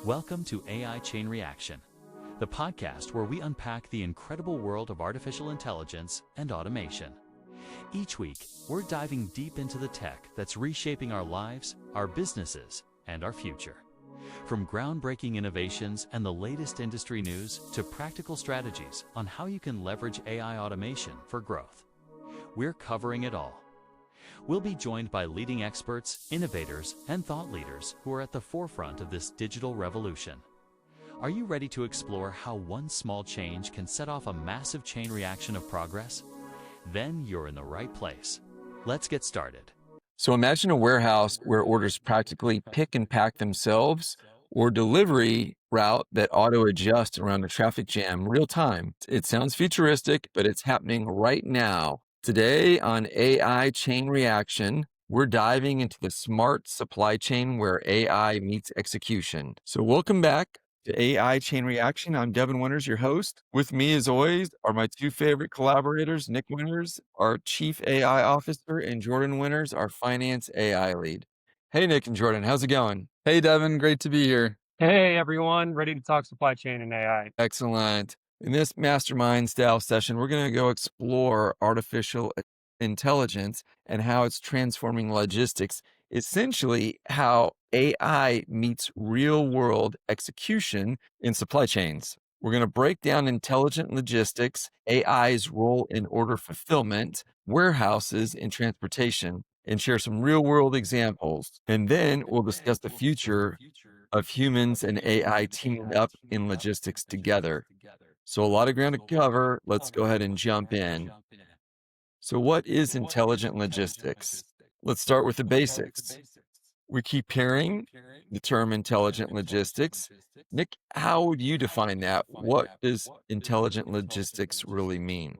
Welcome to AI Chain Reaction, the podcast where we unpack the incredible world of artificial intelligence and automation. Each week, we're diving deep into the tech that's reshaping our lives, our businesses, and our future. From groundbreaking innovations and the latest industry news to practical strategies on how you can leverage AI automation for growth. We're covering it all. We'll be joined by leading experts, innovators, and thought leaders who are at the forefront of this digital revolution. Are you ready to explore how one small change can set off a massive chain reaction of progress? Then you're in the right place. Let's get started. So imagine a warehouse where orders practically pick and pack themselves, or delivery route that auto adjusts around a traffic jam real time. It sounds futuristic, but it's happening right now. Today on AI Chain Reaction, we're diving into the smart supply chain where AI meets execution. So welcome back to AI Chain Reaction. I'm Devon Winters, your host. With me, as always, are my two favorite collaborators, Nick Winters, our Chief AI Officer, and Jordan Winters, our Finance AI Lead. Hey, Nick and Jordan, how's it going? Hey, Devon, great to be here. Hey, everyone, ready to talk supply chain and AI. Excellent. In this mastermind style session, we're going to go explore artificial intelligence and how it's transforming logistics, essentially how AI meets real world execution in supply chains. We're going to break down intelligent logistics, AI's role in order fulfillment, warehouses, and transportation, and share some real world examples. And then we'll discuss the future of humans and AI teaming up in logistics together. So a lot of ground to cover. Let's go ahead and jump in. So what is intelligent logistics? Let's start with the basics. We keep hearing the term intelligent logistics. Nick, how would you define that? What does intelligent logistics really mean?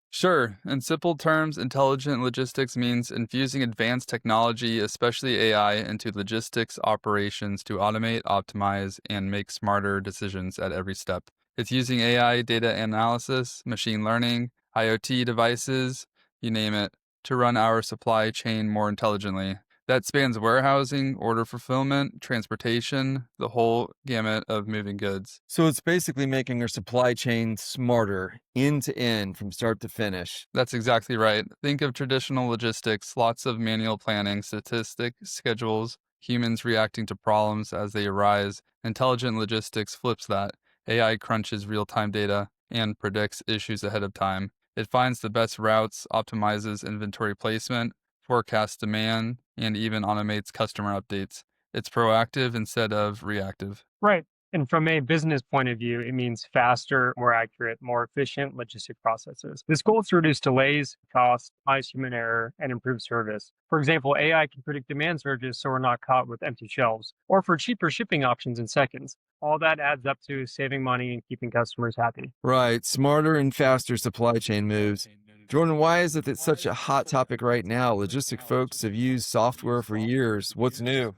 Sure. In simple terms, intelligent logistics means infusing advanced technology, especially AI, into logistics operations to automate, optimize, and make smarter decisions at every step. It's using AI, data analysis, machine learning, IoT devices, you name it, to run our supply chain more intelligently. That spans warehousing, order fulfillment, transportation, the whole gamut of moving goods. So it's basically making our supply chain smarter, end to end, from start to finish. That's exactly right. Think of traditional logistics, lots of manual planning, statistics, schedules, humans reacting to problems as they arise. Intelligent logistics flips that. AI crunches real-time data and predicts issues ahead of time. It finds the best routes, optimizes inventory placement, forecasts demand, and even automates customer updates. It's proactive instead of reactive. Right. And from a business point of view, it means faster, more accurate, more efficient logistic processes. This goal is to reduce delays, costs, minimize human error, and improve service. For example, AI can predict demand surges so we're not caught with empty shelves, or for cheaper shipping options in seconds. All that adds up to saving money and keeping customers happy. Right. Smarter and faster supply chain moves. Jordan, why is it that's such a hot topic right now? Logistic folks have used software for years. What's new?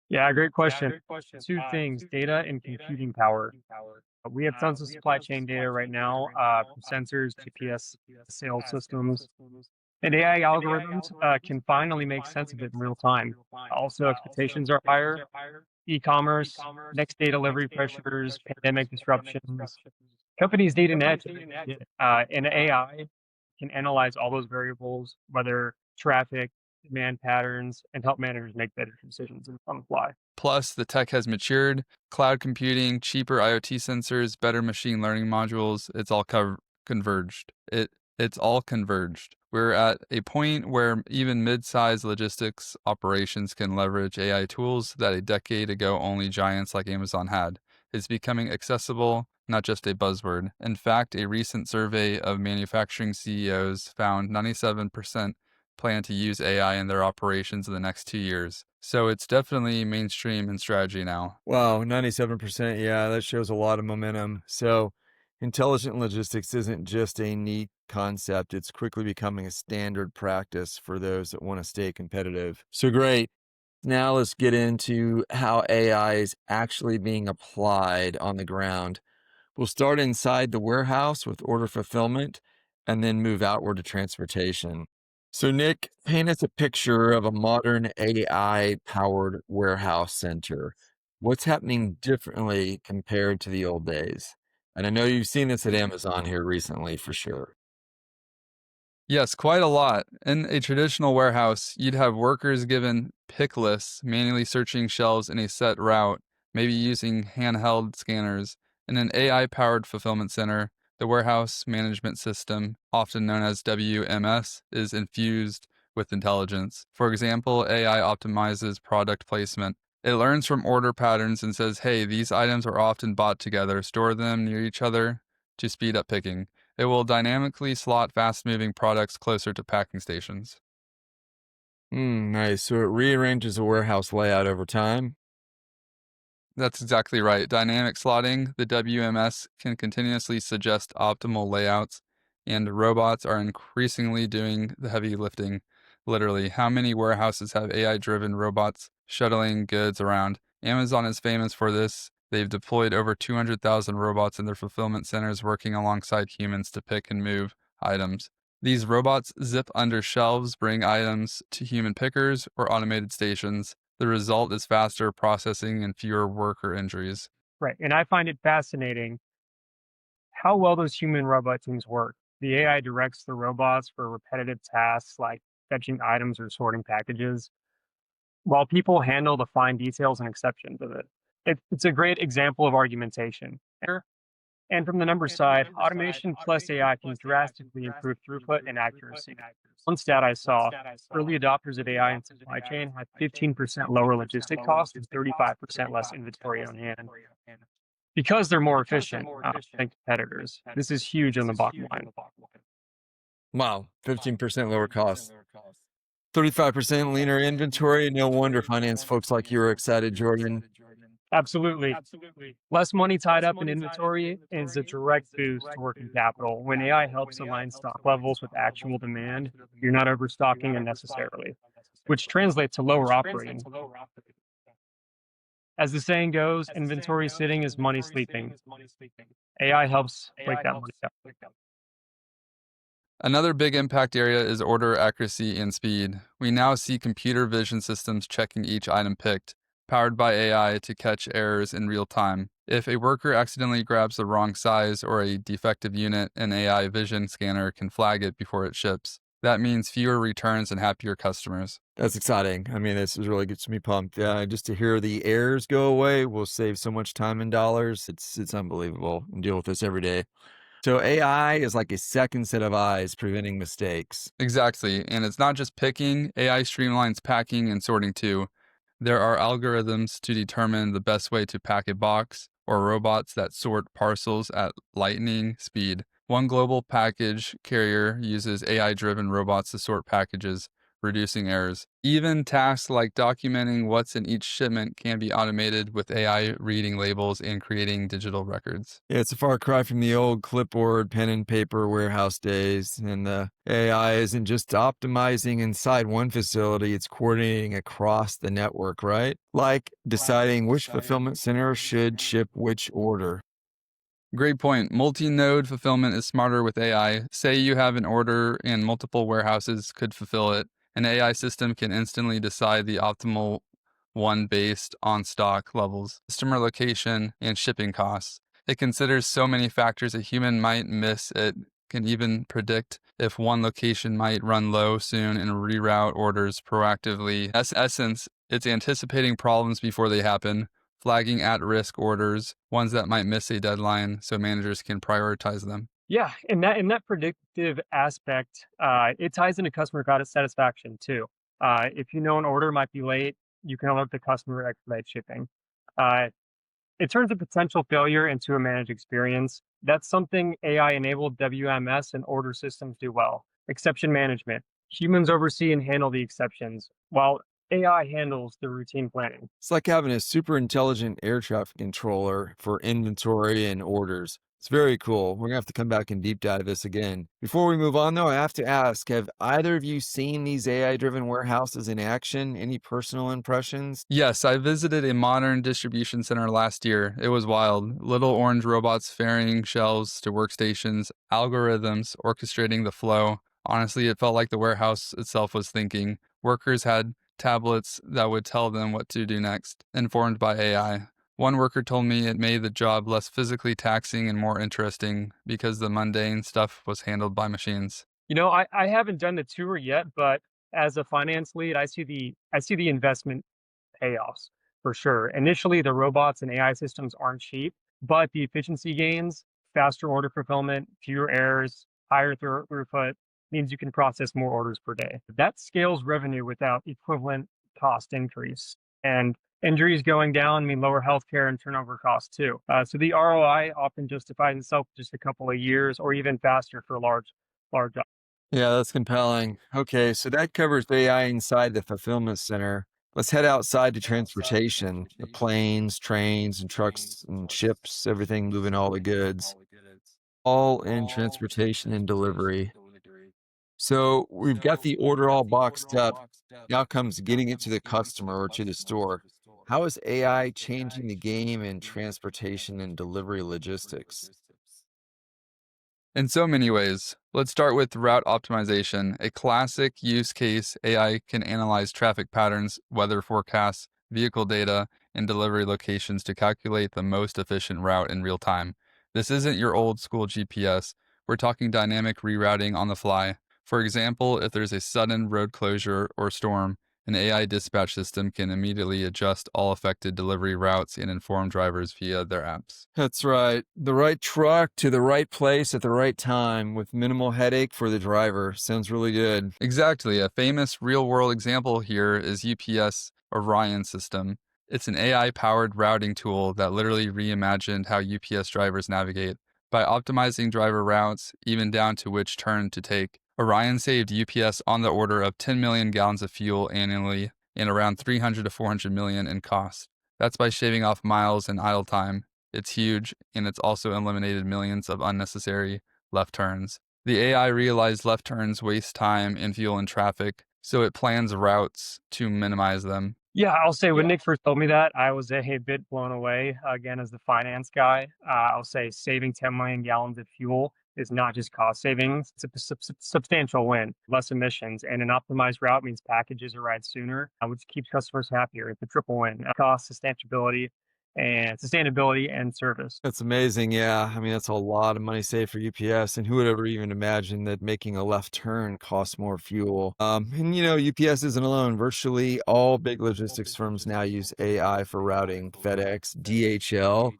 Yeah, great question. Two things, data and computing power. We have tons of supply chain data right now, from sensors, GPS, sales systems, and AI algorithms can finally make sense of it in real time. Also, expectations are higher. E-commerce, next day delivery pressures, pandemic disruptions. Companies need an edge, and AI can analyze all those variables, whether traffic, demand patterns, and help managers make better decisions on the fly. Plus, the tech has matured. Cloud computing, cheaper IoT sensors, better machine learning modules, it's all converged. It's all converged. We're at a point where even mid-sized logistics operations can leverage AI tools that a decade ago only giants like Amazon had. It's becoming accessible, not just a buzzword. In fact, a recent survey of manufacturing CEOs found 97% plan to use AI in their operations in the next 2 years. So it's definitely mainstream in strategy now. Wow, 97%. Yeah, that shows a lot of momentum. So intelligent logistics isn't just a neat concept. It's quickly becoming a standard practice for those that want to stay competitive. So great. Now let's get into how AI is actually being applied on the ground. We'll start inside the warehouse with order fulfillment and then move outward to transportation. So Nick, paint us a picture of a modern AI-powered warehouse center. What's happening differently compared to the old days? And I know you've seen this at Amazon here recently for sure. Yes, quite a lot. In a traditional warehouse, you'd have workers given pick lists, manually searching shelves in a set route, maybe using handheld scanners. In an AI powered fulfillment center, the warehouse management system, often known as WMS, is infused with intelligence. For example, AI optimizes product placement. It learns from order patterns and says, hey, these items are often bought together, store them near each other to speed up picking. It will dynamically slot fast-moving products closer to packing stations. Nice. So it rearranges the warehouse layout over time. That's exactly right. Dynamic slotting, the WMS can continuously suggest optimal layouts, and robots are increasingly doing the heavy lifting. Literally, how many warehouses have AI-driven robots shuttling goods around? Amazon is famous for this. They've deployed over 200,000 robots in their fulfillment centers working alongside humans to pick and move items. These robots zip under shelves, bring items to human pickers or automated stations. The result is faster processing and fewer worker injuries. Right. And I find it fascinating how well those human robot teams work. The AI directs the robots for repetitive tasks like fetching items or sorting packages, while people handle the fine details and exceptions of it. It's a great example of argumentation. And from the numbers side, automation plus AI can drastically improve throughput and accuracy. One stat I saw, early adopters of AI in supply chain had 15% lower logistic costs and 35% less inventory on hand because they're more efficient than competitors. This is huge on the bottom line. Wow, 15% lower costs. 35% leaner inventory. No wonder finance folks like you are excited, Jordan. Absolutely. Less money tied up in inventory is a direct boost to working capital. When AI helps align stock levels with actual demand, you're not overstocking unnecessarily, which translates to lower operating. As the saying goes, inventory sitting is money sleeping. AI helps wake that money up. Another big impact area is order accuracy and speed. We now see computer vision systems checking each item picked, powered by AI to catch errors in real time. If a worker accidentally grabs the wrong size or a defective unit, an AI vision scanner can flag it before it ships. That means fewer returns and happier customers. That's exciting. I mean, this is really gets me pumped. Yeah, just to hear the errors go away will save so much time and dollars. It's unbelievable. I deal with this every day. So AI is like a second set of eyes preventing mistakes. Exactly. And it's not just picking, AI streamlines packing and sorting too. There are algorithms to determine the best way to pack a box, or robots that sort parcels at lightning speed. One global package carrier uses AI driven robots to sort packages, reducing errors. Even tasks like documenting what's in each shipment can be automated with AI reading labels and creating digital records. Yeah, it's a far cry from the old clipboard, pen and paper warehouse days. And the AI isn't just optimizing inside one facility, it's coordinating across the network, right? Like deciding which fulfillment center should ship which order. Great point. Multi-node fulfillment is smarter with AI. Say you have an order and multiple warehouses could fulfill it. An AI system can instantly decide the optimal one based on stock levels, customer location, and shipping costs. It considers so many factors a human might miss. It can even predict if one location might run low soon and reroute orders proactively. In essence, it's anticipating problems before they happen, flagging at-risk orders, ones that might miss a deadline, so managers can prioritize them. Yeah, and that predictive aspect, it ties into customer satisfaction too. If you know an order might be late, you can alert the customer to expedite shipping. Uh, it turns a potential failure into a managed experience. That's something AI-enabled WMS and order systems do well. Exception management. Humans oversee and handle the exceptions, while AI handles the routine planning. It's like having a super intelligent air traffic controller for inventory and orders. It's very cool. We're gonna have to come back and deep dive this again. Before we move on, though, I have to ask, have either of you seen these AI-driven warehouses in action? Any personal impressions? Yes, I visited a modern distribution center last year. It was wild. Little orange robots ferrying shelves to workstations, algorithms orchestrating the flow. Honestly, it felt like the warehouse itself was thinking. Workers had tablets that would tell them what to do next, informed by AI. One worker told me it made the job less physically taxing and more interesting because the mundane stuff was handled by machines. I haven't done the tour yet, but as a finance lead, I see the investment payoffs for sure. Initially, the robots and AI systems aren't cheap, but the efficiency gains, faster order fulfillment, fewer errors, higher throughput means you can process more orders per day. That scales revenue without equivalent cost increase. And injuries going down mean lower healthcare and turnover costs too. So the ROI often justifies itself just a couple of years or even faster for large. Yeah, that's compelling. Okay, so that covers AI inside the fulfillment center. Let's head outside to transportation, the planes, trains, and trucks and ships, everything moving all the goods, all in transportation and delivery. So we've got the order all boxed up. Now comes getting it to the customer or to the store. How is AI changing the game in transportation and delivery logistics? In so many ways. Let's start with route optimization, a classic use case. AI can analyze traffic patterns, weather forecasts, vehicle data, and delivery locations to calculate the most efficient route in real time. This isn't your old school GPS. We're talking dynamic rerouting on the fly. For example, if there's a sudden road closure or storm, an AI dispatch system can immediately adjust all affected delivery routes and inform drivers via their apps. That's right. The right truck to the right place at the right time with minimal headache for the driver. Sounds really good. Exactly. A famous real world example here is UPS Orion system. It's an AI powered routing tool that literally reimagined how UPS drivers navigate. By optimizing driver routes, even down to which turn to take, Orion saved UPS on the order of 10 million gallons of fuel annually and around 300 to 400 million in cost. That's by shaving off miles and idle time. It's huge, and it's also eliminated millions of unnecessary left turns. The AI realized left turns waste time and fuel in traffic, so it plans routes to minimize them. Yeah, I'll say when Nick first told me that, I was a bit blown away. Again, as the finance guy, I'll say saving 10 million gallons of fuel is not just cost savings, it's a substantial win. Less emissions and an optimized route means packages arrive sooner, which keeps customers happier. It's a triple win: cost, sustainability and service. That's amazing. Yeah. I mean, that's a lot of money saved for UPS. And who would ever even imagine that making a left turn costs more fuel? UPS isn't alone. Virtually all big logistics firms now use AI for routing. FedEx, DHL.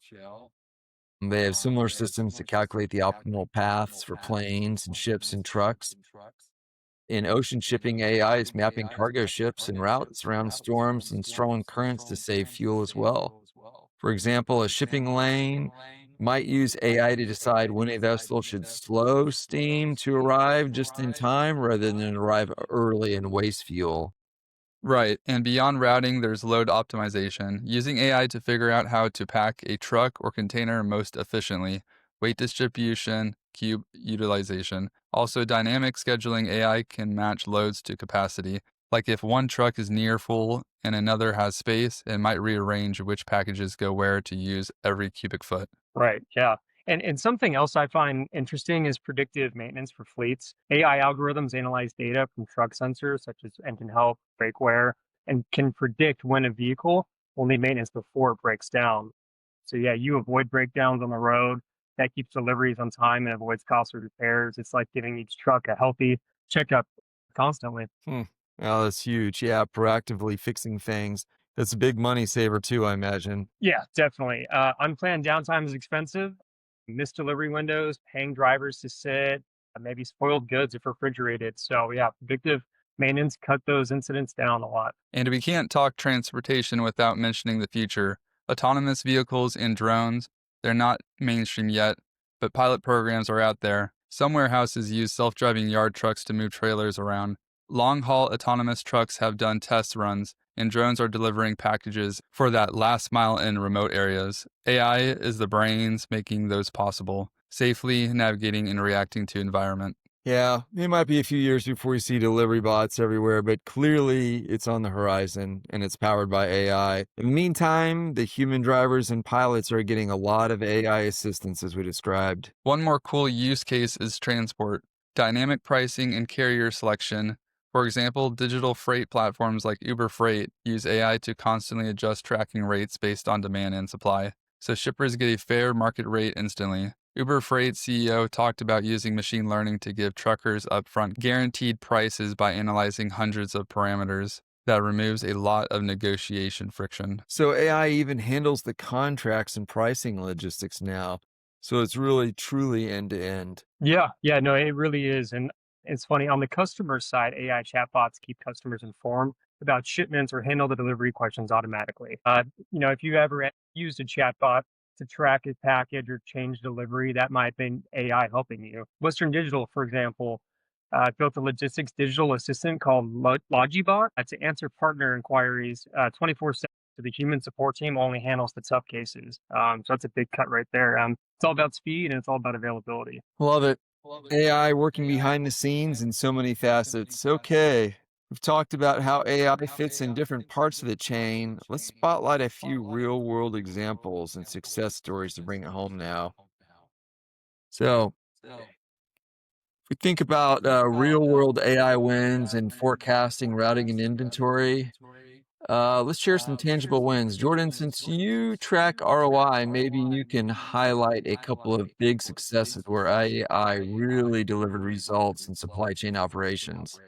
They have similar systems to calculate the optimal paths for planes and ships and trucks. In ocean shipping, AI is mapping cargo ships and routes around storms and strong currents to save fuel as well. For example, a shipping lane might use AI to decide when a vessel should slow steam to arrive just in time rather than arrive early and waste fuel. Right, and beyond routing, there's load optimization, using AI to figure out how to pack a truck or container most efficiently, weight distribution, cube utilization. Also, dynamic scheduling. AI can match loads to capacity. Like if one truck is near full and another has space, it might rearrange which packages go where to use every cubic foot. Right. Yeah. And something else I find interesting is predictive maintenance for fleets. AI algorithms analyze data from truck sensors such as engine health, brake wear, and can predict when a vehicle will need maintenance before it breaks down. So yeah, you avoid breakdowns on the road. That keeps deliveries on time and avoids costly repairs. It's like giving each truck a healthy checkup constantly. Oh, that's huge. Yeah, proactively fixing things. That's a big money saver too, I imagine. Yeah, definitely. Unplanned downtime is expensive. Missed delivery windows, paying drivers to sit, maybe spoiled goods if refrigerated. So yeah, predictive maintenance cut those incidents down a lot. And we can't talk transportation without mentioning the future. Autonomous vehicles and drones, they're not mainstream yet, but pilot programs are out there. Some warehouses use self-driving yard trucks to move trailers around. Long-haul autonomous trucks have done test runs, and drones are delivering packages for that last mile in remote areas. AI is the brains making those possible, safely navigating and reacting to environment. Yeah, it might be a few years before we see delivery bots everywhere, but clearly it's on the horizon and it's powered by AI. In the meantime, the human drivers and pilots are getting a lot of AI assistance as we described. One more cool use case is transport. Dynamic pricing and carrier selection. For example, digital freight platforms like Uber Freight use AI to constantly adjust tracking rates based on demand and supply, so shippers get a fair market rate instantly. Uber Freight CEO talked about using machine learning to give truckers upfront guaranteed prices by analyzing hundreds of parameters. That removes a lot of negotiation friction. So AI even handles the contracts and pricing logistics now. So it's really truly end to end. Yeah, no, it really is. And it's funny on the customer side, AI chatbots keep customers informed about shipments or handle the delivery questions automatically. If you ever used a chatbot to track a package or change delivery, that might have been AI helping you. Western Digital, for example, built a logistics digital assistant called Logibot to answer partner inquiries 24/7. So the human support team only handles the tough cases. So that's a big cut right there. It's all about speed and it's all about availability. Love it. AI working behind the scenes in so many facets. Okay. We've talked about how AI fits in different parts of the chain. Let's spotlight a few real world examples and success stories to bring it home now. So, if we think about real world AI wins in forecasting, routing, and inventory, let's share some tangible wins. Jordan, since you track ROI, maybe you can highlight a couple of big successes where AI really delivered results in supply chain operations.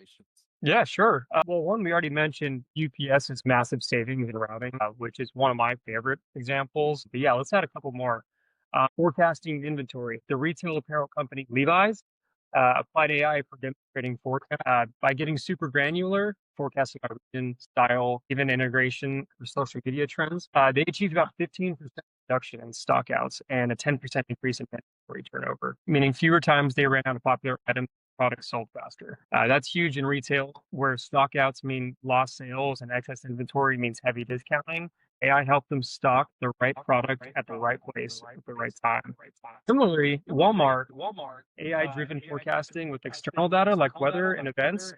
Yeah, sure. Well, one we already mentioned UPS's massive savings in routing, which is one of my favorite examples. But yeah, let's add a couple more. Forecasting inventory. The retail apparel company Levi's applied AI for demonstrating forecast by getting super granular, forecasting by region, style, even integration for social media trends. They achieved about 15% reduction in stockouts and a 10% increase in inventory turnover, meaning fewer times they ran out of popular items. Products sold faster. That's huge in retail, where stockouts mean lost sales and excess inventory means heavy discounting. AI helped them stock the right product at the right place at the right time. Similarly, Walmart, AI-driven forecasting with external data like weather and events,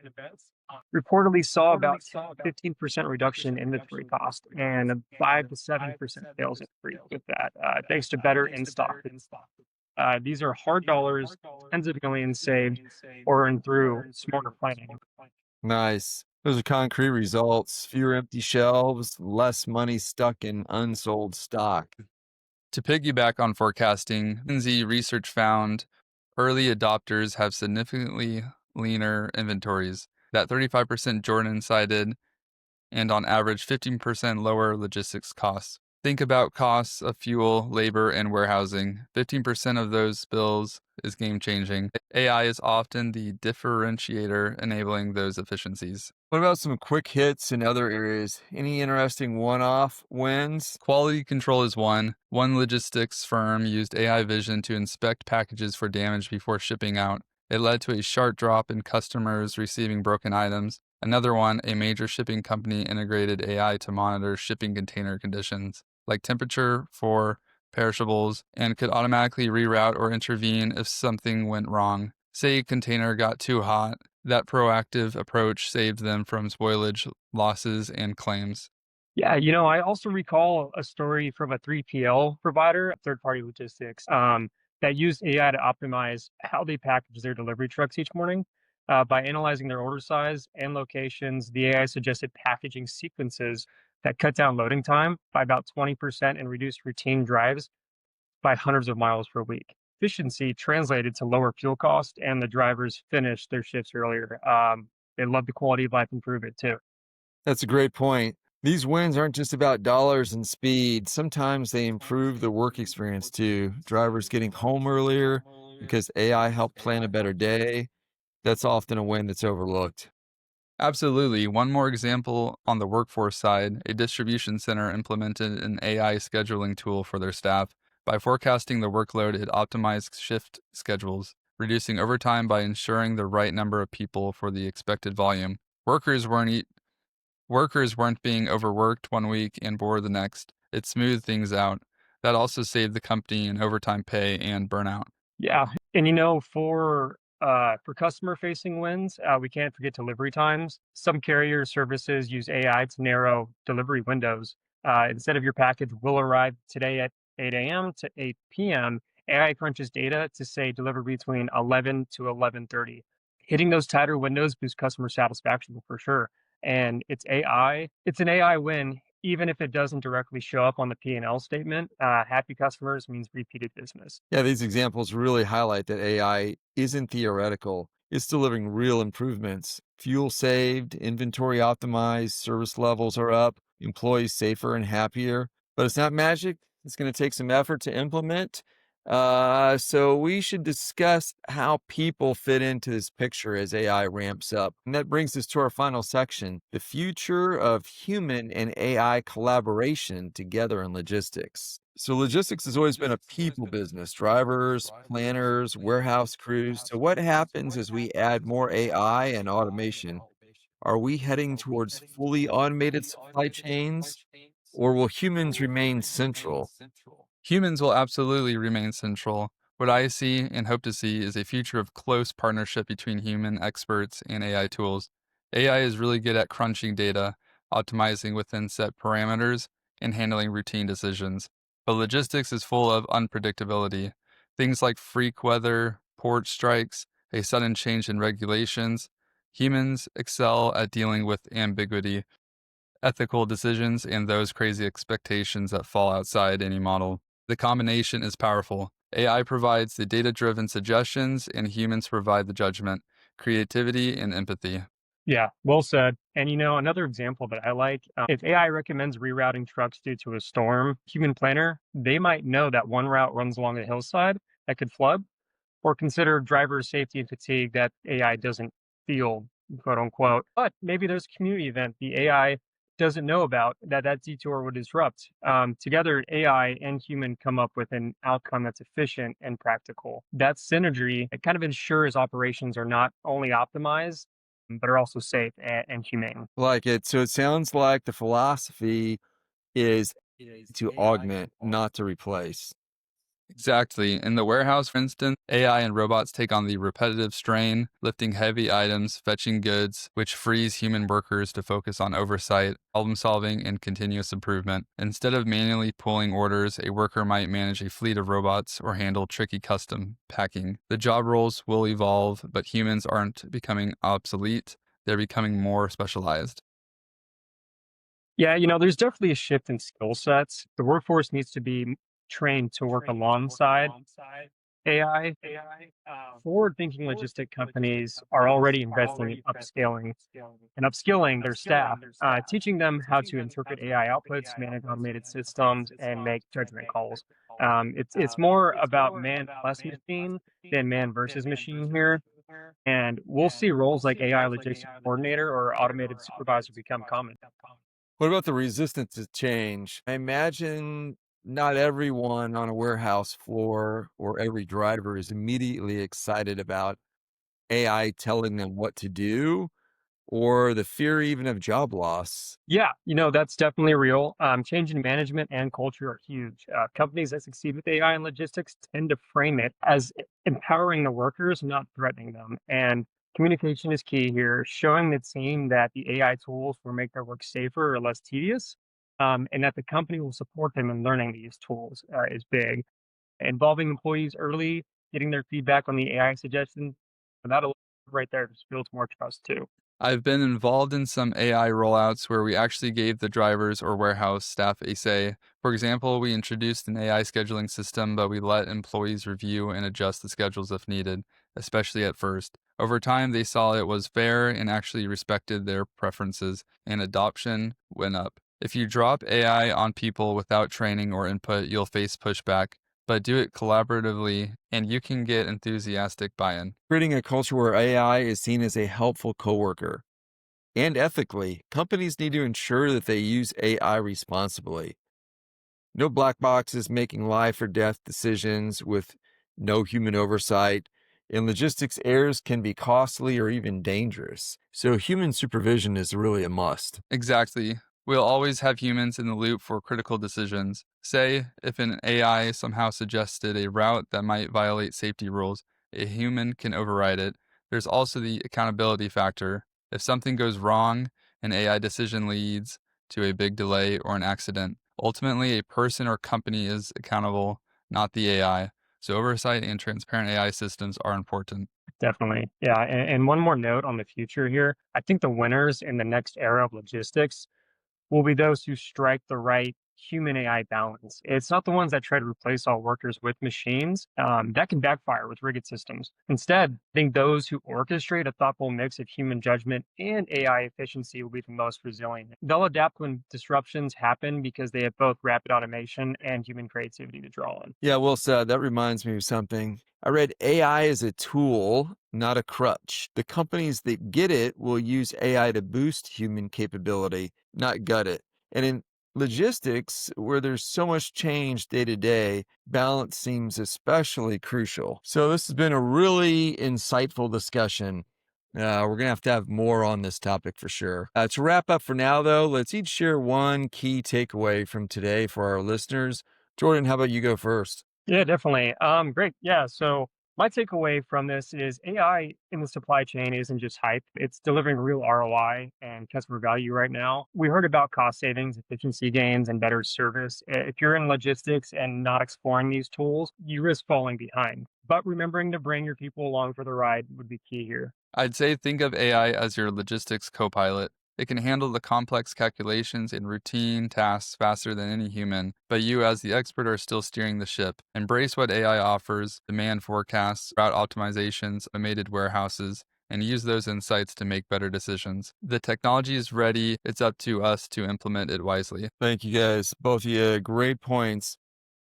reportedly saw about 15% reduction in inventory cost and a 5 to 7% sales increase with that, thanks to better in-stock. These are hard dollars, tens of millions saved or earned through smarter planning. Nice. Those are concrete results. Fewer empty shelves, less money stuck in unsold stock. To piggyback on forecasting, McKinsey research found early adopters have significantly leaner inventories. That 35% Jordan cited, and on average 15% lower logistics costs. Think about costs of fuel, labor, and warehousing. 15% of those bills is game-changing. AI is often the differentiator enabling those efficiencies. What about some quick hits in other areas? Any interesting one-off wins? Quality control is one. One logistics firm used AI vision to inspect packages for damage before shipping out. It led to a sharp drop in customers receiving broken items. Another one, a major shipping company integrated AI to monitor shipping container conditions, like temperature for perishables, and could automatically reroute or intervene if something went wrong. Say a container got too hot, that proactive approach saved them from spoilage, losses, and claims. Yeah, I also recall a story from a 3PL provider, third-party logistics, that used AI to optimize how they package their delivery trucks each morning. By analyzing their order size and locations, the AI suggested packaging sequences that cut down loading time by about 20% and reduced routine drives by hundreds of miles per week. Efficiency translated to lower fuel cost, and the drivers finished their shifts earlier. They love the quality of life improvement too. That's a great point. These wins aren't just about dollars and speed. Sometimes they improve the work experience too. Drivers getting home earlier because AI helped plan a better day. That's often a win that's overlooked. Absolutely. One more example on the workforce side, a distribution center implemented an AI scheduling tool for their staff. By forecasting the workload, it optimized shift schedules, reducing overtime by ensuring the right number of people for the expected volume. Workers weren't being overworked one week and bored the next. It smoothed things out. That also saved the company in overtime pay and burnout. Yeah, and for customer facing wins, we can't forget delivery times. Some carrier services use AI to narrow delivery windows. Instead of your package will arrive today at 8 a.m. to 8 p.m., AI crunches data to say deliver between 11 to 11:30. Hitting those tighter windows boosts customer satisfaction for sure. And it's AI. It's an AI win, even if it doesn't directly show up on the P&L statement. Happy customers means repeated business. Yeah, these examples really highlight that AI isn't theoretical. It's delivering real improvements. Fuel saved, inventory optimized, service levels are up, employees safer and happier. But it's not magic. It's going to take some effort to implement. So we should discuss how people fit into this picture as AI ramps up. And that brings us to our final section, the future of human and AI collaboration together in logistics. So logistics has always been a people business, drivers, planners, warehouse crews. So what happens as we add more AI and automation? Are we heading towards fully automated supply chains, or will humans remain central? Humans will absolutely remain central. What I see and hope to see is a future of close partnership between human experts and AI tools. AI is really good at crunching data, optimizing within set parameters, and handling routine decisions. But logistics is full of unpredictability. Things like freak weather, port strikes, a sudden change in regulations. Humans excel at dealing with ambiguity, ethical decisions, and those crazy expectations that fall outside any model. The combination is powerful. AI provides the data driven suggestions, and humans provide the judgment, creativity, and empathy. Yeah, well said. And another example that I like, if AI recommends rerouting trucks due to a storm, human planner, they might know that one route runs along a hillside that could flood, or consider driver safety and fatigue that AI doesn't feel, quote unquote. But maybe there's a community event the AI doesn't know about that detour would disrupt. Together, AI and human come up with an outcome that's efficient and practical. That synergy, it kind of ensures operations are not only optimized, but are also safe and humane. Like it. So it sounds like the philosophy is to augment, not to replace. Exactly. In the warehouse, for instance, AI and robots take on the repetitive strain, lifting heavy items, fetching goods, which frees human workers to focus on oversight, problem solving, and continuous improvement. Instead of manually pulling orders, a worker might manage a fleet of robots or handle tricky custom packing. The job roles will evolve, but humans aren't becoming obsolete, they're becoming more specialized. Yeah, there's definitely a shift in skill sets. The workforce needs to be trained to work alongside AI. Forward-thinking logistic companies are already investing in upscaling and upskilling their staff, teaching them how to interpret AI outputs, manage automated systems, and make judgment calls. It's more about man plus machine than man versus machine here. And we'll see roles like AI logistics coordinator or automated supervisor become common. What about the resistance to change? I imagine not everyone on a warehouse floor or every driver is immediately excited about AI telling them what to do or the fear even of job loss. Yeah, that's definitely real. Change in management and culture are huge. Companies that succeed with AI and logistics tend to frame it as empowering the workers, not threatening them. And communication is key here, showing the team that the AI tools will make their work safer or less tedious, and that the company will support them in learning these tools is big. Involving employees early, getting their feedback on the AI suggestions, that'll right there just builds more trust too. I've been involved in some AI rollouts where we actually gave the drivers or warehouse staff a say. For example, we introduced an AI scheduling system, but we let employees review and adjust the schedules if needed, especially at first. Over time, they saw it was fair and actually respected their preferences, and adoption went up. If you drop AI on people without training or input, you'll face pushback, but do it collaboratively and you can get enthusiastic buy-in. Creating a culture where AI is seen as a helpful coworker. And ethically, companies need to ensure that they use AI responsibly. No black boxes making life or death decisions with no human oversight. In logistics, errors can be costly or even dangerous. So human supervision is really a must. Exactly. We'll always have humans in the loop for critical decisions. Say, if an AI somehow suggested a route that might violate safety rules, a human can override it. There's also the accountability factor. If something goes wrong, an AI decision leads to a big delay or an accident. Ultimately, a person or company is accountable, not the AI. So oversight and transparent AI systems are important. Definitely. Yeah. And one more note on the future here. I think the winners in the next era of logistics will be those who strike the right human AI balance. It's not the ones that try to replace all workers with machines. That can backfire with rigid systems. Instead, I think those who orchestrate a thoughtful mix of human judgment and AI efficiency will be the most resilient. They'll adapt when disruptions happen because they have both rapid automation and human creativity to draw on. Yeah, well said. That reminds me of something. I read AI is a tool, not a crutch. The companies that get it will use AI to boost human capability, not gut it. And in logistics, where there's so much change day to day, balance seems especially crucial. So, this has been a really insightful discussion. We're going to have more on this topic for sure. To wrap up for now, though, let's each share one key takeaway from today for our listeners. Jordan, how about you go first? Yeah, definitely. Great. Yeah. So my takeaway from this is AI in the supply chain isn't just hype. It's delivering real ROI and customer value right now. We heard about cost savings, efficiency gains, and better service. If you're in logistics and not exploring these tools, you risk falling behind. But remembering to bring your people along for the ride would be key here. I'd say think of AI as your logistics co-pilot. It can handle the complex calculations and routine tasks faster than any human, but you as the expert are still steering the ship. Embrace what AI offers, demand forecasts, route optimizations, automated warehouses, and use those insights to make better decisions. The technology is ready. It's up to us to implement it wisely. Thank you guys. Both of you, great points.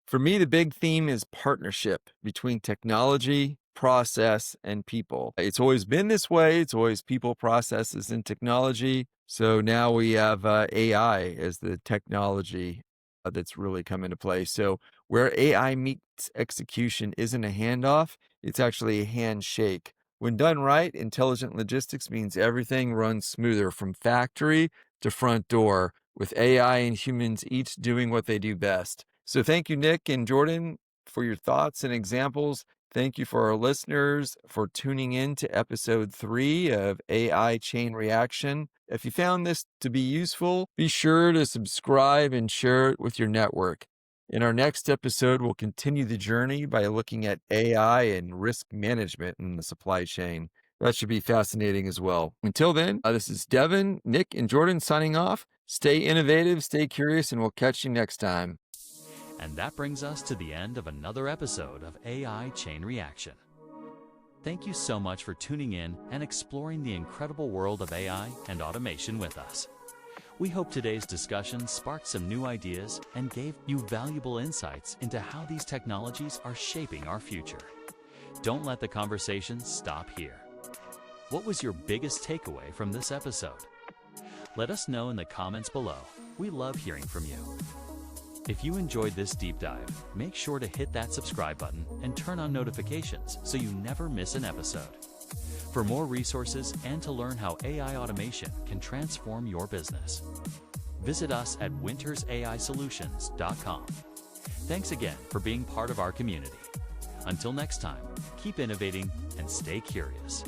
For me, the big theme is partnership between technology, process, and people. It's always been this way. It's always people, processes, and technology. So now we have AI as the technology that's really come into play. So where AI meets execution isn't a handoff, it's actually a handshake. When done right, intelligent logistics means everything runs smoother from factory to front door, with AI and humans each doing what they do best. So thank you, Nick and Jordan, for your thoughts and examples. Thank you for our listeners for tuning in to episode 3 of AI Chain Reaction. If you found this to be useful, be sure to subscribe and share it with your network. In our next episode, we'll continue the journey by looking at AI and risk management in the supply chain. That should be fascinating as well. Until then, this is Devon, Nick, and Jordan signing off. Stay innovative, stay curious, and we'll catch you next time. And that brings us to the end of another episode of AI Chain Reaction. Thank you so much for tuning in and exploring the incredible world of AI and automation with us. We hope today's discussion sparked some new ideas and gave you valuable insights into how these technologies are shaping our future. Don't let the conversation stop here. What was your biggest takeaway from this episode? Let us know in the comments below. We love hearing from you. If you enjoyed this deep dive, make sure to hit that subscribe button and turn on notifications so you never miss an episode. For more resources and to learn how AI automation can transform your business, visit us at wintersAIsolutions.com. Thanks again for being part of our community. Until next time, keep innovating and stay curious.